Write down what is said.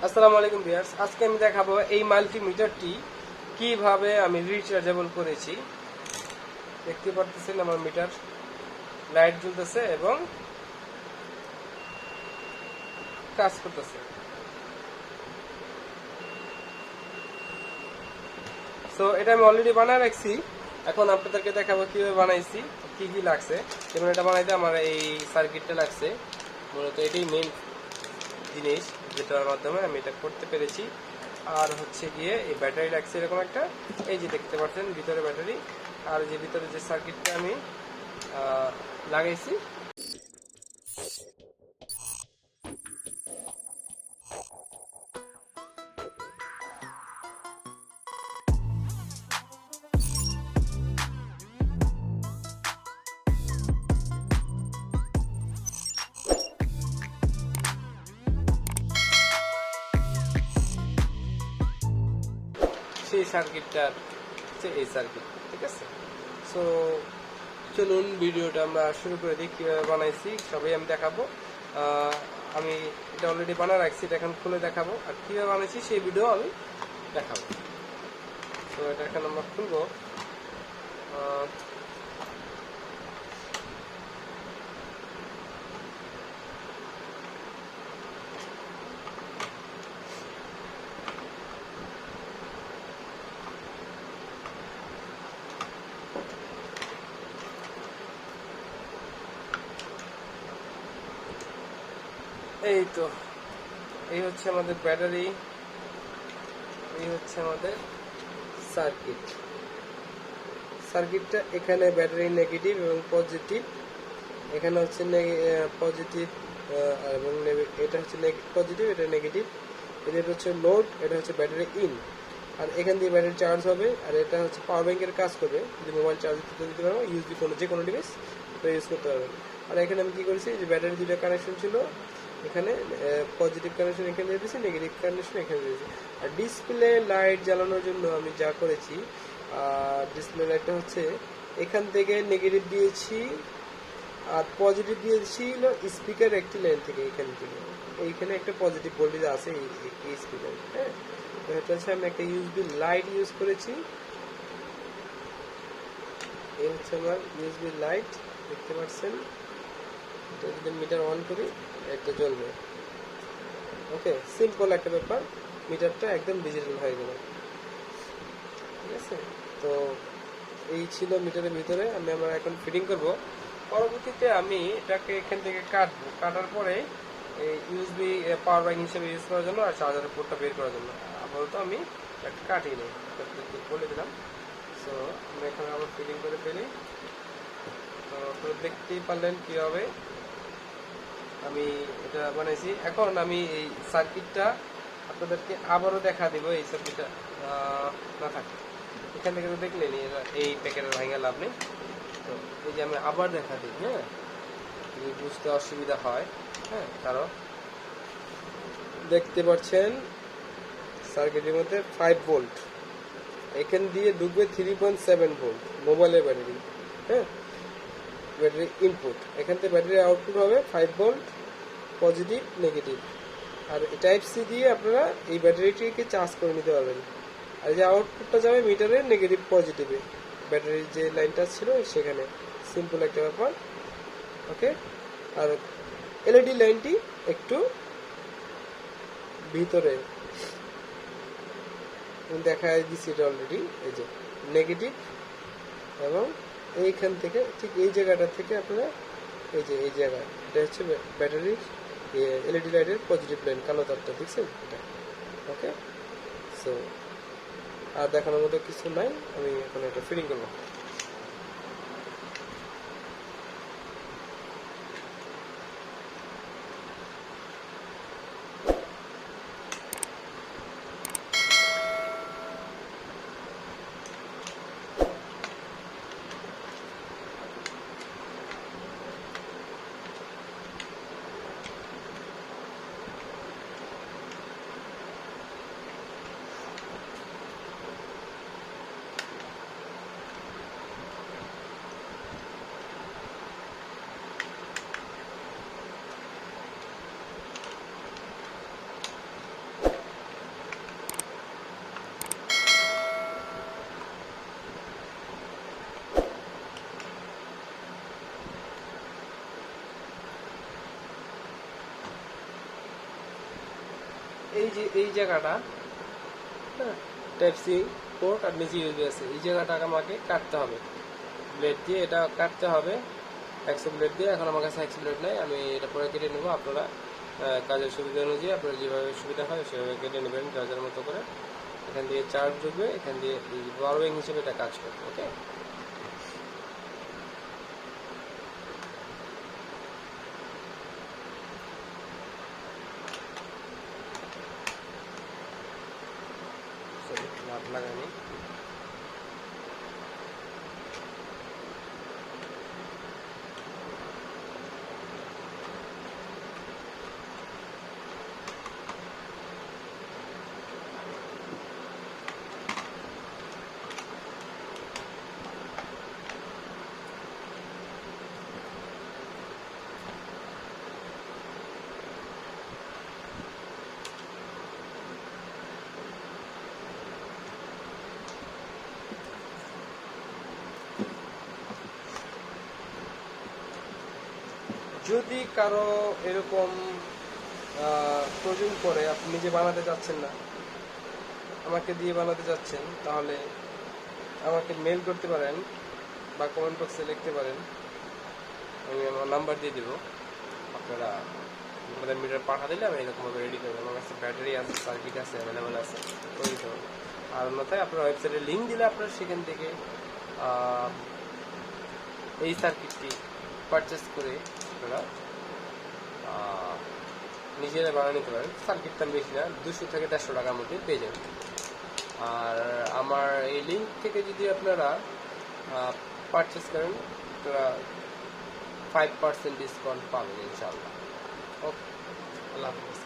আসসালামু আলাইকুম ভিউয়ার্স, আজকে আমি দেখাবো এই মাল্টিমিটারটি কিভাবে আমি রিচার্জেবল করেছি। দেখতে পাচ্ছেন আমার মিটার লাইট জ্বলতেছে এবং কাজ করতেছে। সো এটা আমি অলরেডি বানায় রাখছি, এখন আপনাদেরকে দেখাবো কিভাবে বানাইছি, কি কি লাগছে। যেমন এটা বানাইতে আমার এই সার্কিটটা লাগছে, মূলত এটাই মেইন জিনিস যেটার মাধ্যমে আমি এটা করতে পেরেছি। আর হচ্ছে গিয়ে এই ব্যাটারি লাগছে এরকম একটা, এই যে দেখতে পাচ্ছেন ভিতরে ব্যাটারি, আর যে ভিতরে যে সার্কিটটা আমি লাগাইছি। সেই সার্কিটটার হচ্ছে এই সার্কিট, ঠিক আছে। সো চলুন ভিডিওটা আমরা শুরু করে দিই। কীভাবে বানাইছি সবই আমি দেখাবো। আমি এটা অলরেডি বানায় রাখছি, এটা এখন খুলে দেখাবো, আর কীভাবে বানাইছি সেই ভিডিও আমি দেখাবো। তো এটা এখন আমরা খুলবো। এই তো, এই হচ্ছে আমাদের ব্যাটারি, এই হচ্ছে আমাদের সার্কিট। সার্কিটটা এখানে ব্যাটারি নেগেটিভ এবং পজিটিভ, এখানে হচ্ছে পজিটিভ এবং এটা হচ্ছে পজিটিভ, এটা নেগেটিভ। এটা হচ্ছে লোড, এটা হচ্ছে ব্যাটারি ইন, আর এখান দিয়ে ব্যাটারি চার্জ হবে। আর এটা হচ্ছে পাওয়ার ব্যাংকের কাজ করবে, যদি মোবাইল চার্জ দিতে পারবো, ইউএসবি কোনো যে কোনো ডিভাইস তো ইউজ করতে পারবেন। আর এখানে আমি কী করেছি, যে ব্যাটারি দুটো কানেকশন ছিল, এখানে পজিটিভ কানেকশন এখানে দিয়ে দিয়েছি, নেগেটিভ কানেকশন এখানে দিয়েছি। আর ডিসপ্লে লাইট জ্বালানোর জন্য আমি যা করেছি, ডিসপ্লে লাইটটা হচ্ছে এখান থেকে নেগেটিভ দিয়েছি, আর পজিটিভ দিয়েছিল স্পিকার একটি লাইন থেকে, এখান থেকে এইখানে একটা পজিটিভ ভোল্টেজ আছে এই স্পিকার। হ্যাঁ, তো এটা হচ্ছে আমি একটা ইউএসবি লাইট ইউজ করেছি। এই হচ্ছে আমার ইউএসবি লাইট, দেখতে পাচ্ছেন। এটা যদি মিটার অন করি একটা জ্বলবে। ওকে, সিম্পল একটা ব্যাপার, মিটারটা একদম ডিজিটাল হয়ে গেল, ঠিক আছে। তো এই ছিল মিটারের ভিতরে। আমরা এখন ফিটিং করব। পরবর্তীতে আমি এটাকে এখান থেকে কাটবো, কাটার পরে এই ইউএসবি পাওয়ার ব্যাংক হিসেবে ইউজ করার জন্য আর চার্জারের পোর্টটা বের করার জন্য আপাতত আমি একটা কাটিয়ে নিই, বলে দিলাম। সো আমরা এখানে আবার ফিটিং করে ফেলি। তো আপনারা দেখতেই পারলেন কীভাবে আমি এটা বানাইছি। এখন আমি এই সার্কিটটা আপনাদেরকে আবারও দেখা দিব। এই সার্কিটটা না থাকে এখান থেকে তো দেখলেনি, এই প্যাকেটের ভাঙা লাভ নেই। তো এই যে আমি আবার দেখা দিই, হ্যাঁ, যদি বুঝতে অসুবিধা হয়। হ্যাঁ, কারণ দেখতে পাচ্ছেন সার্কিটের মধ্যে 5 ভোল্ট, এখান দিয়ে ঢুকবে 3.7 ভোল্ট মোবাইলের ব্যাটারি। হ্যাঁ, ব্যাটারি ইনপুট, এখান থেকে ব্যাটারি আউটপুট হবে 5 ভোল্ট পজিটিভ নেগেটিভ। আর টাইপ সি দিয়ে আপনারা এই ব্যাটারিটিকে চার্জ করে নিতে পারবেন। আর যে আউটপুটটা যাবে মিটারে নেগেটিভ পজিটিভে, ব্যাটারির যে লাইনটা ছিল সেখানে। সিম্পল একটা ব্যাপার। ওকে, আর এলইডি লাইনটি একটু ভিতরে দেখা দিচ্ছি, এটা অলরেডি এই যে নেগেটিভ, এবং এইখান থেকে ঠিক এই জায়গাটা থেকে আপনারা এই যে এই জায়গায়, এটা হচ্ছে ব্যাটারির এলইডি লাইটের পজিটিভ লাইন, কালো তারটা দেখছেন এটা। ওকে, সো আর দেখানোর মতো কিছু নাই, আমি এখন এটা ফিটিং করবো। এই জায়গাটা, হ্যাঁ, টাইপ সি পোর্ট আর নিচে ইউএসবি আছে, এই জায়গাটা আমাকে কাটতে হবে ব্লেড দিয়ে, এটা কাটতে হবে একশো ব্লেড দিয়ে। এখন আমার কাছে একশো ব্লেড নাই, আমি এটা পরে কেটে নেবো। আপনারা কাজের সুবিধা অনুযায়ী আপনার যেভাবে সুবিধা হয় সেভাবে কেটে নেবেন চার্জার মতো করে। এখান দিয়ে চার্জ ঢুকবে, এখান দিয়ে বারোইং হিসেবে এটা কাজ করবে। ওকে, লাভ লাগানি। যদি কারো এরকম প্রয়োজন পড়ে, আপনি নিজে বানাতে চাচ্ছেন না, আমাকে দিয়ে বানাতে চাচ্ছেন, তাহলে আমাকে মেল করতে পারেন বা কমেন্ট বক্সে লিখতে পারেন, আমি আমার নাম্বার দিয়ে দেবো। আপনারা আমাদের মিটার পাঠা দিলে আমি এরকমভাবে রেডি করবো। আমার কাছে ব্যাটারি আছে, সার্কিট আছে, অ্যাভেলেবেল আছে, করে দিতে পারবো। আর অন্যথায় আপনার ওয়েবসাইটে লিঙ্ক দিলে আপনারা সেখান থেকে এই সার্কিটটি পারচেস করে আপনারা নিজেরা বানিয়ে নিতে পারেন। সার্কিট দাম বেশি না, 200 থেকে 150 টাকার মধ্যে পেয়ে যাবেন। আর আমার এই লিঙ্ক থেকে যদি আপনারা পারচেস করেন, আপনারা 5% ডিসকাউন্ট পাবেন ইনশাআল্লাহ। ওকে, আল্লাহ হাফেজ।